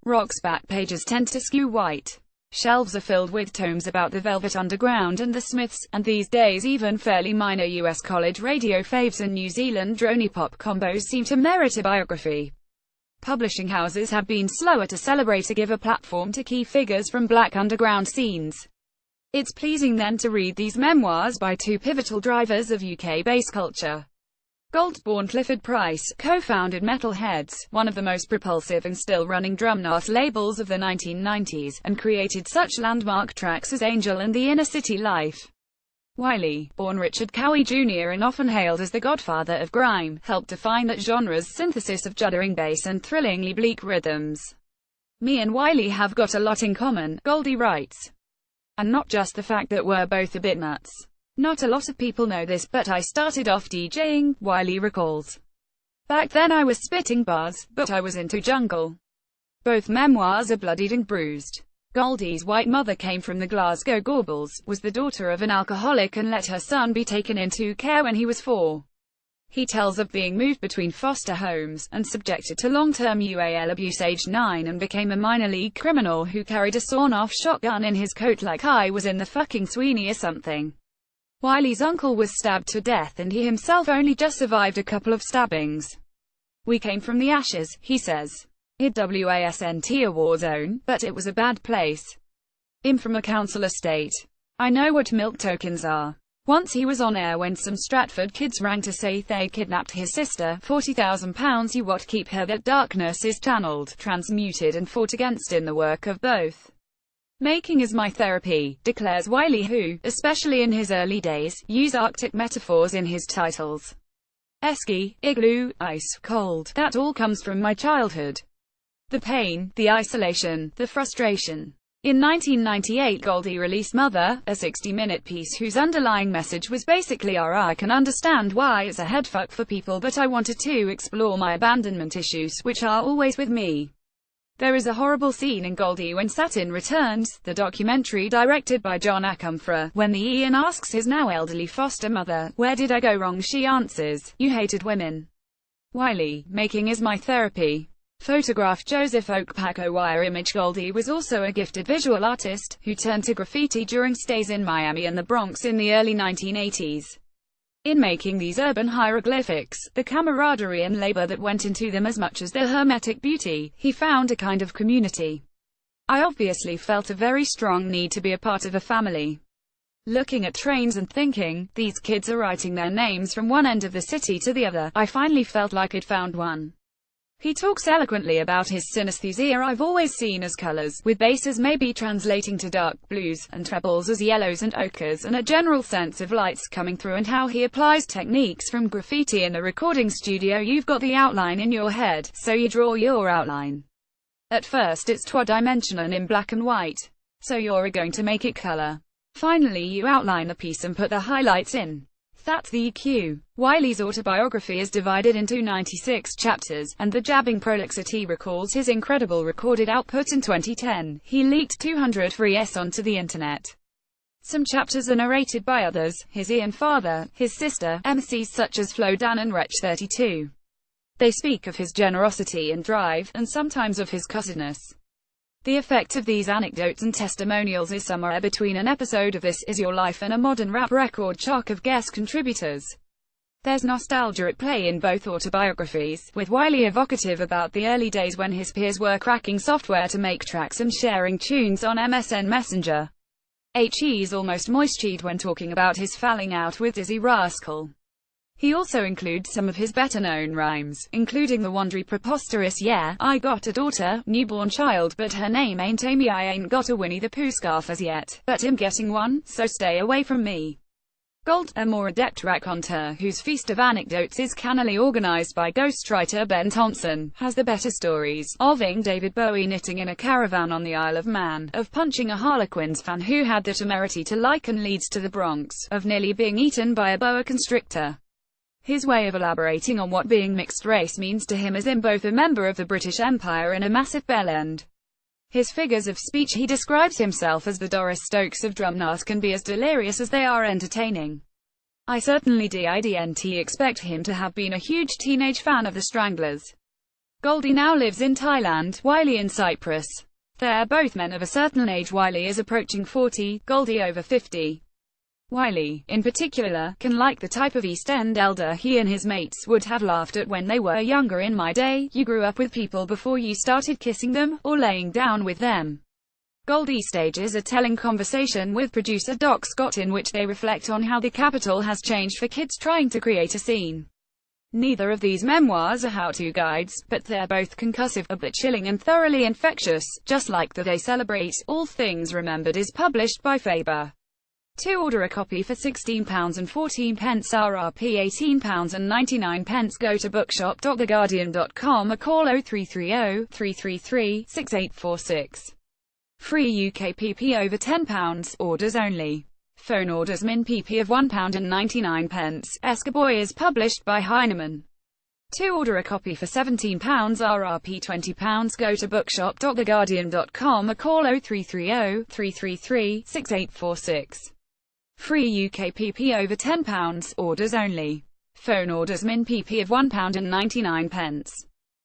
Rock's back pages tend to skew white. Shelves are filled with tomes about the Velvet Underground and the Smiths, and these days even fairly minor US college radio faves and New Zealand droney pop combos seem to merit a biography. Publishing houses have been slower to celebrate or give a platform to key figures from black underground scenes. It's pleasing then to read these memoirs by two pivotal drivers of UK bass culture. Gold-born Clifford Price co-founded Metalheads, one of the most propulsive and still-running drum and bass labels of the 1990s, and created such landmark tracks as Angel and The Inner City Life. Wiley, born Richard Cowie Jr. and often hailed as the godfather of grime, helped define that genre's synthesis of juddering bass and thrillingly bleak rhythms. "Me and Wiley have got a lot in common," Goldie writes. "And not just the fact that we're both a bit nuts. Not a lot of people know this, but I started off DJing," Wiley recalls. "Back then I was spitting bars, but I was into jungle." Both memoirs are bloodied and bruised. Goldie's white mother came from the Glasgow Gorbals, was the daughter of an alcoholic and let her son be taken into care when he was 4. He tells of being moved between foster homes, and subjected to long-term UAL abuse aged 9 and became a minor league criminal who carried a sawn-off shotgun in his coat like I was in the fucking Sweeney or something. Wiley's uncle was stabbed to death and he himself only just survived a couple of stabbings. "We came from the ashes," he says. "It wasn't a war zone, but it was a bad place. I'm from a council estate. I know what milk tokens are." Once he was on air when some Stratford kids rang to say they kidnapped his sister, £40,000 you what keep her, that darkness is channeled, transmuted and fought against in the work of both. "Making is my therapy," declares Wiley, who, especially in his early days, used Arctic metaphors in his titles. "Esky, igloo, ice, cold, that all comes from my childhood. The pain, the isolation, the frustration." In 1998 Goldie released Mother, a 60-minute piece whose underlying message was basically I can understand why it's a headfuck for people, but I wanted to explore my abandonment issues, which are always with me. There is a horrible scene in Goldie When Satin Returns, the documentary directed by John Akomfrah, when the Ian asks his now elderly foster mother, "Where did I go wrong?" She answers, "You hated women." Wiley, "Making is my therapy." Photograph Joseph Okpako Wire image Goldie was also a gifted visual artist, who turned to graffiti during stays in Miami and the Bronx in the early 1980s. In making these urban hieroglyphics, the camaraderie and labor that went into them as much as their hermetic beauty, he found a kind of community. "I obviously felt a very strong need to be a part of a family. Looking at trains and thinking, these kids are writing their names from one end of the city to the other, I finally felt like I'd found one." He talks eloquently about his synesthesia I've always seen as colors, with basses maybe translating to dark blues, and trebles as yellows and ochres, and a general sense of lights coming through, and how he applies techniques from graffiti in the recording studio. You've got the outline in your head, so you draw your outline. At first it's two-dimensional and in black and white, so you're going to make it color. Finally you outline the piece and put the highlights in. That's the EQ. Wiley's autobiography is divided into 96 chapters, and the jabbing prolixity recalls his incredible recorded output. In 2010, he leaked 200 free onto the internet. Some chapters are narrated by others, his Ian father, his sister, MCs such as Flo Dan and Wretch 32. They speak of his generosity and drive, and sometimes of his cussedness. The effect of these anecdotes and testimonials is somewhere between an episode of This Is Your Life and a modern rap record chock of guest contributors. There's nostalgia at play in both autobiographies, with Wiley evocative about the early days when his peers were cracking software to make tracks and sharing tunes on MSN Messenger. He's almost moist-cheeked when talking about his falling out with Dizzy Rascal. He also includes some of his better-known rhymes, including the wondery preposterous "Yeah, I got a daughter, newborn child, but her name ain't Amy. I ain't got a Winnie the Pooh scarf as yet, but I'm getting one, so stay away from me." Gold, a more adept raconteur whose feast of anecdotes is cannily organized by ghostwriter Ben Thompson, has the better stories, of ing David Bowie knitting in a caravan on the Isle of Man, of punching a Harlequins fan who had the temerity to liken Leeds to the Bronx, of nearly being eaten by a boa constrictor. His way of elaborating on what being mixed race means to him as in both a member of the British Empire and a massive bellend. His figures of speech, he describes himself as the Doris Stokes of drumnut, can be as delirious as they are entertaining. I certainly didn't expect him to have been a huge teenage fan of the Stranglers. Goldie now lives in Thailand, Wiley in Cyprus. They're both men of a certain age. Wiley is approaching 40, Goldie over 50. Wiley, in particular, can like the type of East End elder he and his mates would have laughed at when they were younger. In my day, you grew up with people before you started kissing them, or laying down with them. Goldie stages a telling conversation with producer Doc Scott in which they reflect on how the capital has changed for kids trying to create a scene. Neither of these memoirs are how-to guides, but they're both concussive, a bit chilling and thoroughly infectious, just like the They Celebrate All Things Remembered is published by Faber. To order a copy for £16.14 RRP £18.99, go to bookshop.theguardian.com or call 0330 333 6846. Free UK PP over £10, orders only. Phone orders min PP of £1.99. Eskiboy is published by Heinemann. To order a copy for £17 RRP £20, go to bookshop.theguardian.com or call 0330 333 6846. Free UK PP over £10, orders only. Phone orders min PP of £1.99.